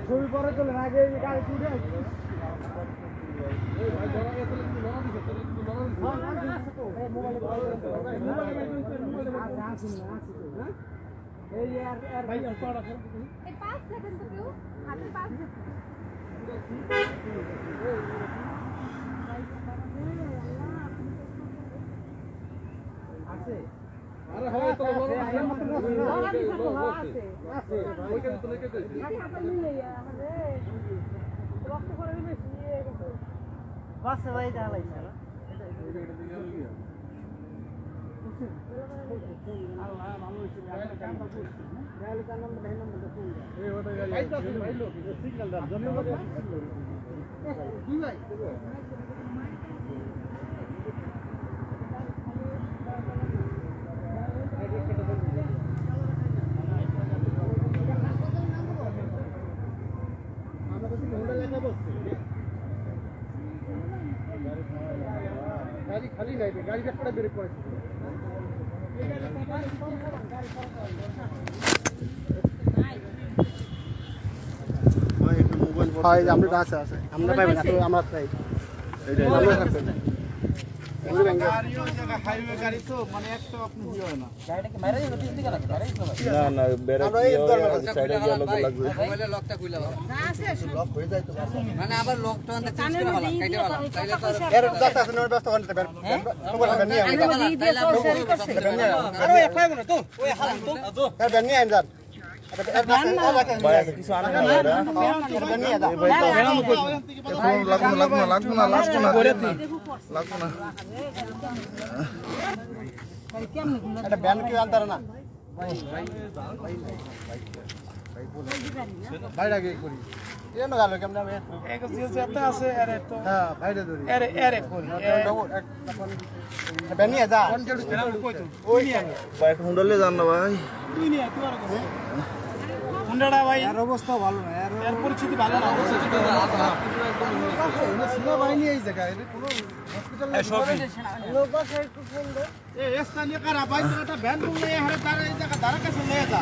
ছবি পরে চলে আগে গাড়ি ছুটে আছে আরে হয় তো আছে ওইখানে তো লেগে যাচ্ছে খাতা নিয়ে আমাদের রক্ত করে বেশি বাস ভাই দাঁড়াইছে না আল্লাহ ভালো হইছে কামটা করছি গালি কানম দেনম দেখুন এই ওটা গালি আইতা ভাই লোক সিগন্যাল দাও ধন্যবাদ দুই ভাই गाड़ी खाली नहीं थी गाड़ी का ब्रेक पड़े भाई আমরা কাছে আছে আমরা পাইবেন তো আমরা চাই এইটাই আমরা থাকতে গাড়িও জায়গা হাইওয়ে গাড়ি তো মানে একটা আপনি হিও না গাড়িটা কি মাইরা দিতে দিকে লাগবে গাড়ি না না বেরে সাইডে গিয়ে লোক লাগবে মোবাইলে লকটা খুলে দাও না আছে লক হয়ে যায় তো মানে আবার লকটা অন চেঞ্জ করে ভালো কাইটে ভালো তাইলে তো এর দশটা আছে নয় ব্যস্ত করতে পারবে মোবাইল নিয়ে আরে এফআই না তো ওই হালাম তো এর নিয়ে আইন যান ভাই কিছু আনা না নিয়ে দাও লাগবে না এটা ব্যান কি আনতার না ভাইরা কি করি এন গেল কেমন আমি এক জিনিস একটা আছে আরে তো হ্যাঁ ভাইরা ধরি আরে করি ব্যান নিয়ে যা ওই বাইক হুন্ডলে যান না ভাই তুই নিয়ে তুই আর হুন্ডাটা ভাই এর অবস্থা ভালো না এর পরিস্থিতি ভালো না সেনাবাহিনী এই জায়গায় কোনো হসপিটাল লোক আছে একটু ফোন দে এ স্থানীয় কারা ভাই একটা ভ্যান বললে এই হারে তার এই জায়গা দাঁড়া কাছে নিয়ে যা